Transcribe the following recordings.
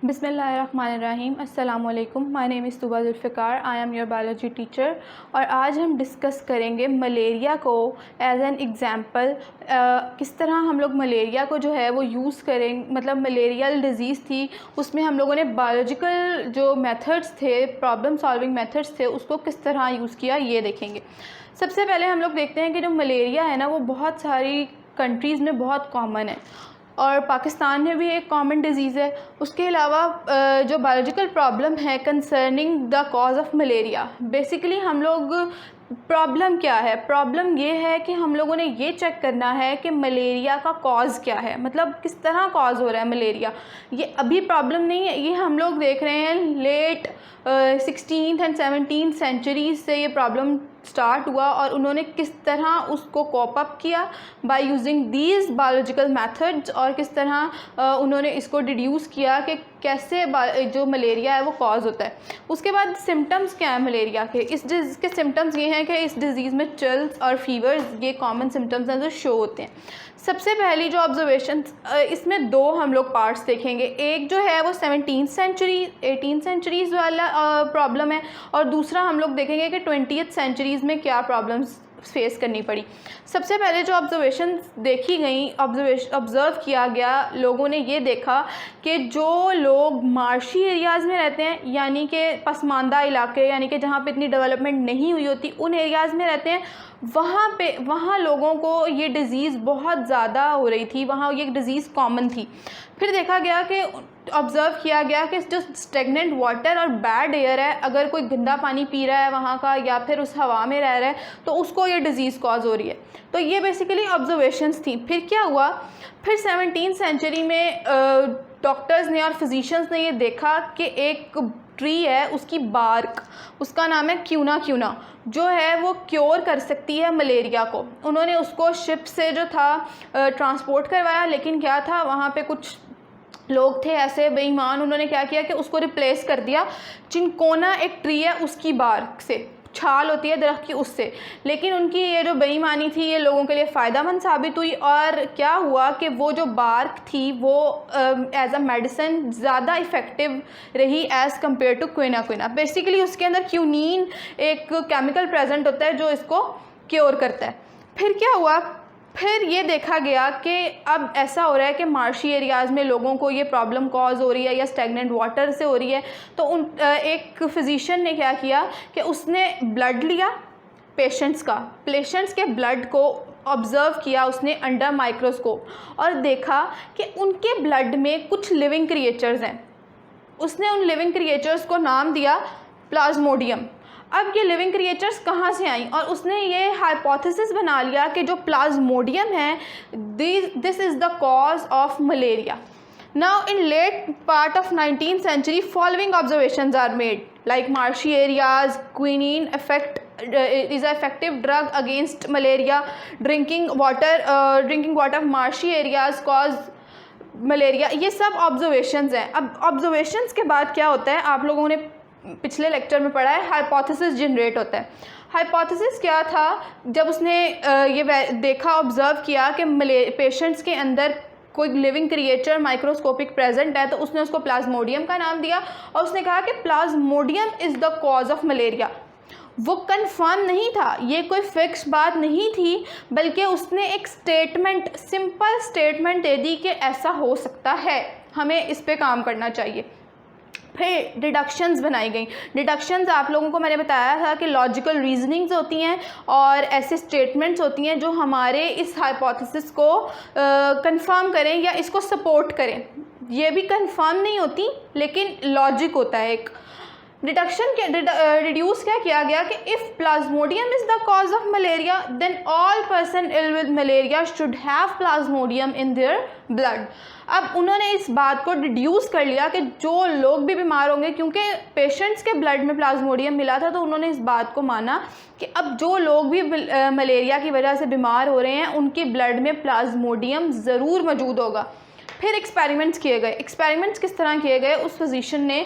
बिस्मिल्लाहिर्रहमानिर्रहीम। अस्सलामुअलैकुम। My name is Tuba Zulfiqar. I am your biology teacher और आज हम डिस्कस करेंगे मलेरिया को एज एन एग्ज़ाम्पल। किस तरह हम लोग मलेरिया को जो है वो यूज़ करें, मतलब मलेरियल डिज़ीज़ थी उसमें हम लोगों ने बायोलॉजिकल जो मेथड्स थे, प्रॉब्लम सॉल्विंग मेथड्स थे, उसको किस तरह यूज़ किया ये देखेंगे। सबसे पहले हम लोग देखते हैं कि जो मलेरिया है ना वो बहुत सारी कंट्रीज़ में बहुत कॉमन है और पाकिस्तान में भी एक कॉमन डिज़ीज़ है। उसके अलावा जो बायोलॉजिकल प्रॉब्लम है concerning the cause of malaria, basically हम लोग प्रॉब्लम क्या है, प्रॉब्लम ये है कि हम लोगों ने ये चेक करना है कि मलेरिया का कॉज क्या है, मतलब किस तरह कॉज हो रहा है मलेरिया। ये अभी प्रॉब्लम नहीं है, ये हम लोग देख रहे हैं late 16th and 17th centuries से ये प्रॉब्लम स्टार्ट हुआ और उन्होंने किस तरह उसको कॉप अप किया by using these biological methods और किस तरह उन्होंने इसको डिड्यूस किया कि कैसे जो मलेरिया है वो कॉज होता है। उसके बाद सिम्टम्स क्या है मलेरिया के, इस डिज़ीज़ के सिम्टम्स ये हैं कि इस डिज़ीज़ में चिल्स और फीवर्स ये कॉमन सिम्टम्स हैं जो शो होते हैं। सबसे पहली जो ऑब्जर्वेशन, इसमें दो हम लोग पार्ट्स देखेंगे, एक जो है वो 17th सेंचुरी 18th सेंचुरीज़ वाला प्रॉब्लम है और दूसरा हम लोग देखेंगे कि 20th सेंचुरीज़ में क्या प्रॉब्लम्स फेस करनी पड़ी। सबसे पहले जो ऑब्जर्वेशन देखी गई, ऑब्ज़र्व किया गया, लोगों ने ये देखा कि जो लोग मार्शी एरियाज़ में रहते हैं, यानी कि पसमानदा इलाके, यानी कि जहाँ पे इतनी डेवलपमेंट नहीं हुई होती, उन एरियाज़ में रहते हैं, वहाँ लोगों को ये डिज़ीज़ बहुत ज़्यादा हो रही थी, वहाँ ये डिज़ीज़ कॉमन थी। फिर देखा गया कि ऑब्ज़र्व किया गया कि जो स्टेगनेंट वाटर और बैड एयर है, अगर कोई गंदा पानी पी रहा है वहाँ का या फिर उस हवा में रह रहा है तो उसको ये डिज़ीज़ कॉज हो रही है। तो ये बेसिकली ऑब्जर्वेशंस थी। फिर क्या हुआ, फिर 17th सेंचुरी में डॉक्टर्स ने और फिजिशियंस ने ये देखा कि एक ट्री है, उसकी बार्क, उसका नाम है क्यूना, जो है वो क्योर कर सकती है मलेरिया को। उन्होंने उसको शिप से जो था ट्रांसपोर्ट करवाया, लेकिन क्या था वहाँ पे कुछ लोग थे ऐसे बेईमान, उन्होंने क्या किया कि उसको रिप्लेस कर दिया चिंकोना एक ट्री है उसकी बार्क से, छाल होती है दरख्त की उससे। लेकिन उनकी ये जो बेईमानी थी ये लोगों के लिए फ़ायदेमंद साबित हुई और क्या हुआ कि वो जो बार्क थी वो एज अ मेडिसिन ज़्यादा इफ़ेक्टिव रही एज़ कम्पेयर टू क्विना। बेसिकली उसके अंदर क्यूनीन एक केमिकल प्रेजेंट होता है जो इसको क्योर करता है। फिर क्या हुआ, फिर ये देखा गया कि अब ऐसा हो रहा है कि मार्शी एरियाज़ में लोगों को ये प्रॉब्लम कॉज हो रही है या स्टेगनेंट वाटर से हो रही है। तो एक फिजिशियन ने क्या किया कि उसने ब्लड लिया पेशेंट्स के ब्लड को ऑब्ज़र्व किया उसने अंडर माइक्रोस्कोप और देखा कि उनके ब्लड में कुछ लिविंग क्रिएचर्स हैं। उसने उन लिविंग क्रिएचर्स को नाम दिया प्लाज्मोडियम। अब ये लिविंग क्रिएचर्स कहाँ से आई और उसने ये हाइपोथेसिस बना लिया कि जो प्लाज्मोडियम है this is the cause of malaria. Now in late part of 19th century following observations are made like marshy areas, quinine effect is an effective drug against malaria, drinking water of marshy areas cause malaria. ये सब observations हैं। अब observations के बाद क्या होता है, आप लोगों ने पिछले लेक्चर में पढ़ा है, हाइपोथेसिस जनरेट होता है। हाइपोथेसिस क्या था, जब उसने ये देखा, ऑब्ज़र्व किया कि पेशेंट्स के अंदर कोई लिविंग क्रिएचर माइक्रोस्कोपिक प्रेजेंट है, तो उसने उसको प्लाज्मोडियम का नाम दिया और उसने कहा कि Plasmodium is the cause of malaria. वो कंफर्म नहीं था, ये कोई फिक्स बात नहीं थी, बल्कि उसने एक स्टेटमेंट, सिंपल स्टेटमेंट दे दी कि ऐसा हो सकता है, हमें इस पे काम करना चाहिए। फिर डिडक्शंस बनाई गई। डिडक्शंस आप लोगों को मैंने बताया था कि लॉजिकल रीजनिंग्स होती हैं और ऐसे स्टेटमेंट्स होती हैं जो हमारे इस हाइपोथेसिस को कंफर्म करें या इसको सपोर्ट करें। ये भी कंफर्म नहीं होती लेकिन लॉजिक होता है एक। डिडक्शन के रिड्यूस क्या किया गया कि if plasmodium is the cause of malaria then all person ill with malaria should have plasmodium in their blood. अब उन्होंने इस बात को डिड्यूस कर लिया कि जो लोग भी बीमार होंगे, क्योंकि पेशेंट्स के ब्लड में प्लाज्मोडियम मिला था, तो उन्होंने इस बात को माना कि अब जो लोग भी मलेरिया की वजह से बीमार हो रहे हैं उनके ब्लड में प्लाज्मोडियम ज़रूर मौजूद होगा। फिर एक्सपेरिमेंट्स किए गए। एक्सपेरिमेंट्स किस तरह किए गए, उस फिजिशियन ने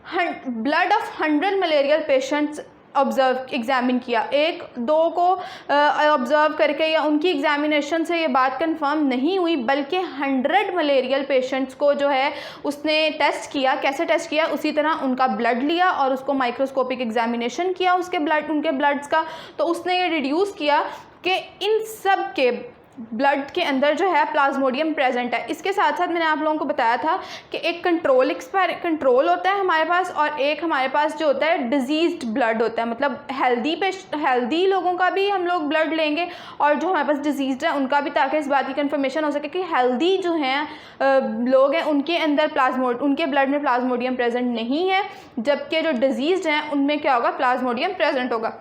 blood of 100 malarial patients examine किया, एक दो को ऑब्ज़र्व करके या उनकी एग्ज़ामिनेशन से ये बात कंफर्म नहीं हुई, बल्कि 100 मलेरियल पेशेंट्स को जो है उसने टेस्ट किया। कैसे टेस्ट किया? उसी तरह उनका ब्लड लिया और उसको माइक्रोस्कोपिक एग्ज़ामिनेशन किया उनके ब्लड्स का, तो उसने ये डिड्यूस किया कि इन सब के ब्लड के अंदर जो है प्लाज्मोडियम प्रेजेंट है। इसके साथ साथ मैंने आप लोगों को बताया था कि एक कंट्रोल होता है हमारे पास, और एक हमारे पास जो होता है डिजीज्ड ब्लड होता है। मतलब हेल्दी लोगों का भी हम लोग ब्लड लेंगे और जो हमारे पास डिजीज्ड है उनका भी, ताकि इस बात की कंफर्मेशन हो सके कि हेल्दी जो हैं लोग हैं उनके ब्लड में प्लाज्मोडियम प्रेजेंट नहीं है, जबकि जो डिजीज्ड हैं उनमें क्या होगा? प्लाज्मोडियम प्रेजेंट होगा।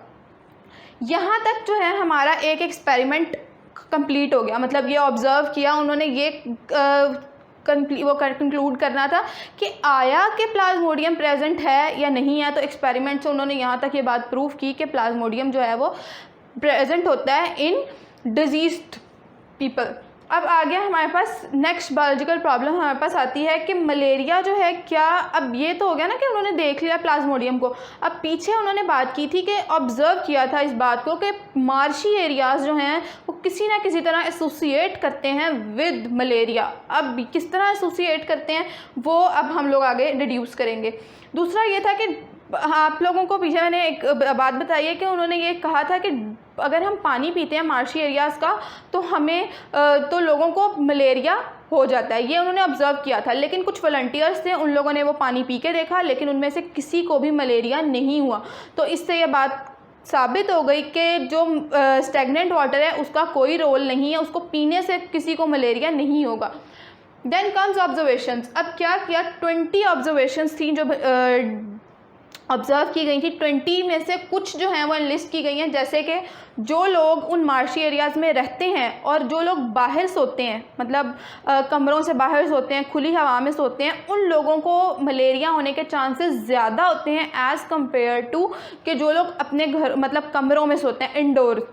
यहाँ तक जो है हमारा एक एक्सपेरिमेंट कंप्लीट हो गया। मतलब ये ऑब्ज़र्व किया उन्होंने, ये कंक्लूड करना था कि आया कि प्लाज्मोडियम प्रेजेंट है या नहीं है। तो एक्सपेरिमेंट से उन्होंने यहाँ तक ये बात प्रूव की कि प्लाज्मोडियम जो है वो प्रेजेंट होता है इन डिजीज्ड पीपल। अब आ गया हमारे पास नेक्स्ट बायोलॉजिकल प्रॉब्लम हमारे पास आती है कि मलेरिया जो है क्या, अब ये तो हो गया ना कि उन्होंने देख लिया प्लाज्मोडियम को, अब पीछे उन्होंने बात की थी कि ऑब्ज़र्व किया था इस बात को कि मार्शी एरियाज़ जो हैं वो किसी ना किसी तरह एसोसिएट करते हैं विद मलेरिया। अब किस तरह एसोसिएट करते हैं वो अब हम लोग आगे डिड्यूस करेंगे। दूसरा ये था कि आप लोगों को पीछे मैंने एक बात बताई है कि उन्होंने ये कहा था कि अगर हम पानी पीते हैं मार्शी एरियाज़ का तो हमें तो लोगों को मलेरिया हो जाता है। ये उन्होंने ऑब्ज़र्व किया था, लेकिन कुछ वॉलंटियर्स थे, उन लोगों ने वो पानी पी के देखा, लेकिन उनमें से किसी को भी मलेरिया नहीं हुआ। तो इससे ये बात साबित हो गई कि जो स्टैग्नेंट वाटर है उसका कोई रोल नहीं है, उसको पीने से किसी को मलेरिया नहीं होगा। Then comes observations. अब क्या किया? 20 ऑब्जर्वेशंस थी जो ऑब्ज़र्व की गई थी। 20 में से कुछ जो हैं वो लिस्ट की गई हैं, जैसे कि जो लोग उन मार्शी एरियाज़ में रहते हैं और जो लोग बाहर सोते हैं, मतलब कमरों से बाहर सोते हैं, खुली हवा में सोते हैं, उन लोगों को मलेरिया होने के चांसेस ज़्यादा होते हैं एज़ कम्पेयर टू कि जो लोग अपने घर मतलब कमरों में सोते हैं, इंडोर।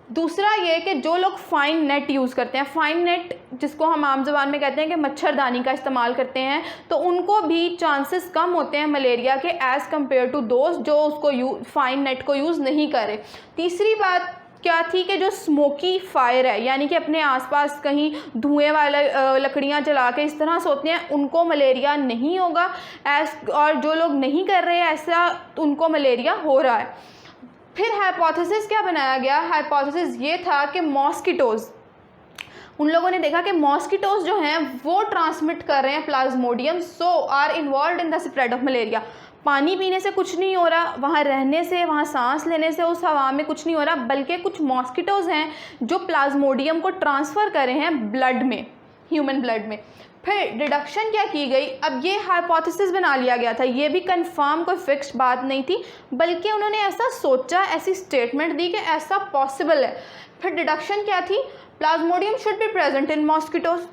दूसरा ये कि जो लोग फ़ाइन नेट यूज़ करते हैं, फ़ाइन नेट जिसको हम आम ज़बान में कहते हैं कि मच्छरदानी का इस्तेमाल करते हैं, तो उनको भी चांसेस कम होते हैं मलेरिया के एज़ कम्पेयर टू दोस्त जो उसको फ़ाइन नेट को यूज़ नहीं करे। तीसरी बात क्या थी कि जो स्मोकी फायर है, यानी कि अपने आसपास कहीं धुएं वाला लकड़ियां जला के इस तरह सोते हैं, उनको मलेरिया नहीं होगा और जो लोग नहीं कर रहे हैं ऐसा उनको मलेरिया हो रहा है। फिर हाइपोथेसिस क्या बनाया गया? हाइपोथेसिस ये था कि मॉस्किटोज़, उन लोगों ने देखा कि मॉस्किटोज़ जो हैं वो ट्रांसमिट कर रहे हैं plasmodium, so are involved in the spread of malaria. पानी पीने से कुछ नहीं हो रहा, वहाँ रहने से, वहाँ सांस लेने से उस हवा में कुछ नहीं हो रहा, बल्कि कुछ मॉस्किटोज़ हैं जो प्लाज्मोडियम को ट्रांसफ़र कर रहे हैं ब्लड में, ह्यूमन ब्लड में। फिर डिडक्शन क्या की गई? अब ये हाइपोथेसिस बना लिया गया था, ये भी कंफर्म कोई फिक्स्ड बात नहीं थी, बल्कि उन्होंने ऐसा सोचा, ऐसी स्टेटमेंट दी कि ऐसा पॉसिबल है। फिर डिडक्शन क्या थी? Plasmodium should be present in mosquitoes.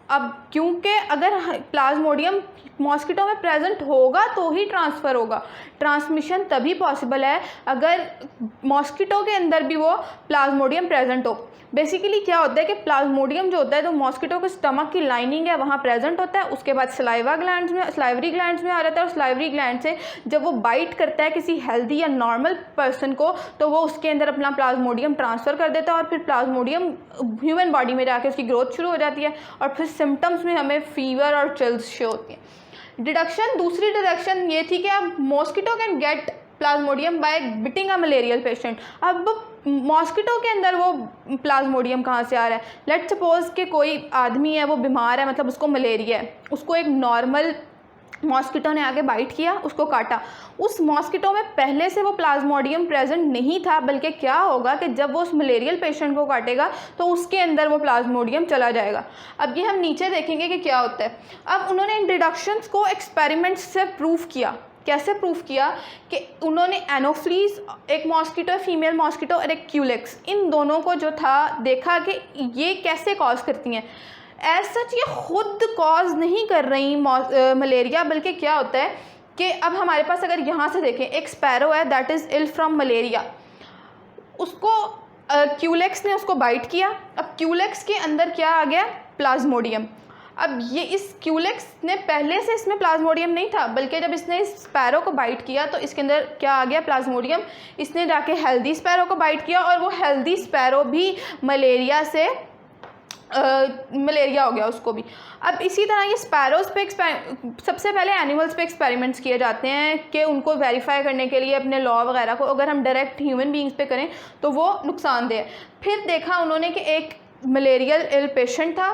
अब क्योंकि अगर प्लाज्मोडियम मॉस्किटो में प्रेजेंट होगा तो ही ट्रांसफ़र होगा, ट्रांसमिशन तभी पॉसिबल है अगर मॉस्किटो के अंदर भी वो प्लाज्मोडियम प्रेजेंट हो। बेसिकली क्या होता है कि प्लाज्मोडियम जो होता है तो मॉस्किटो के स्टमक की लाइनिंग है वहाँ प्रेजेंट होता है, उसके बाद स्लाइवरी ग्लैंड्स में आ जाता है, और स्लाइवरी ग्लैंड से जब वो बाइट करता है किसी हेल्दी या नॉर्मल पर्सन को तो वो उसके अंदर अपना प्लाज्मोडियम ट्रांसफ़र कर देता है, और फिर प्लाज्मोडियम ह्यूमन बॉडी में जाके उसकी ग्रोथ शुरू हो जाती है, और फिर सिम्टम्स में हमें फीवर और चिल्स शो होती हैं। डिडक्शन, दूसरी डिडक्शन ये थी कि अब mosquito can get plasmodium by biting a malarial patient. अब मॉस्किटो के अंदर वो प्लाज्मोडियम कहाँ से आ रहा है? लेट्स सपोज कि कोई आदमी है वो बीमार है, मतलब उसको मलेरिया है, उसको एक नॉर्मल मॉस्किटो ने आके बाइट किया, उसको काटा, उस मॉस्किटो में पहले से वो प्लाज्मोडियम प्रेजेंट नहीं था, बल्कि क्या होगा कि जब वो उस मलेरियल पेशेंट को काटेगा तो उसके अंदर वो प्लाज्मोडियम चला जाएगा। अब ये हम नीचे देखेंगे कि क्या होता है। अब उन्होंने इन डिडक्शंस को एक्सपेरिमेंट्स से प्रूव किया। कैसे प्रूफ किया? कि उन्होंने एनोफ्लीज, एक मॉस्किटो फीमेल मॉस्किटो, और एक क्यूलेक्स, इन दोनों को जो था देखा कि ये कैसे कॉज करती हैं। एज सच ये खुद कॉज नहीं कर रही मलेरिया, बल्कि क्या होता है कि अब हमारे पास अगर यहाँ से देखें, एक स्पैरो है that is ill from malaria, उसको क्यूलेक्स ने उसको बाइट किया। अब क्यूलेक्स के अंदर क्या आ गया? प्लाज्मोडियम। अब ये इस क्यूलेक्स ने पहले से इसमें प्लाज्मोडियम नहीं था, बल्कि जब इसने इस स्पैरो को बाइट किया तो इसके अंदर क्या आ गया, प्लाज्मोडियम। इसने जाके हेल्दी स्पैरो को बाइट किया और वो हेल्दी स्पैरो भी मलेरिया से मलेरिया हो गया उसको भी। अब इसी तरह ये स्पैरोज़ पे सबसे पहले एनिमल्स पे एक्सपेरिमेंट्स किए जाते हैं कि उनको वेरीफाई करने के लिए अपने लॉ वगैरह को, अगर हम डायरेक्ट ह्यूमन बींग्स पे करें तो वो नुकसानदेह है। फिर देखा उन्होंने कि एक मलेरियल इल पेशेंट था,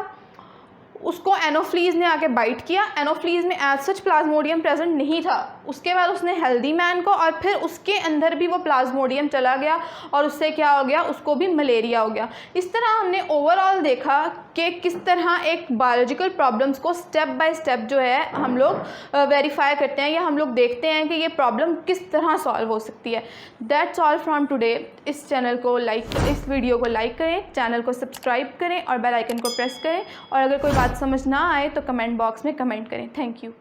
उसको एनोफ्लीज़ ने आके बाइट किया। एनोफ्लीज़ में एज सच प्लाज्मोडियम प्रेजेंट नहीं था। उसके बाद उसने हेल्दी मैन को, और फिर उसके अंदर भी वो प्लाज्मोडियम चला गया और उससे क्या हो गया, उसको भी मलेरिया हो गया। इस तरह हमने ओवरऑल देखा कि किस तरह एक बायोलॉजिकल प्रॉब्लम्स को स्टेप बाय स्टेप जो है हम लोग वेरीफाई करते हैं या हम लोग देखते हैं कि ये प्रॉब्लम किस तरह सॉल्व हो सकती है। That's all from today. इस चैनल को इस वीडियो को लाइक करें, चैनल को सब्सक्राइब करें और बेल आइकन को प्रेस करें, और अगर कोई बात समझ ना आए तो कमेंट बॉक्स में कमेंट करें। Thank you.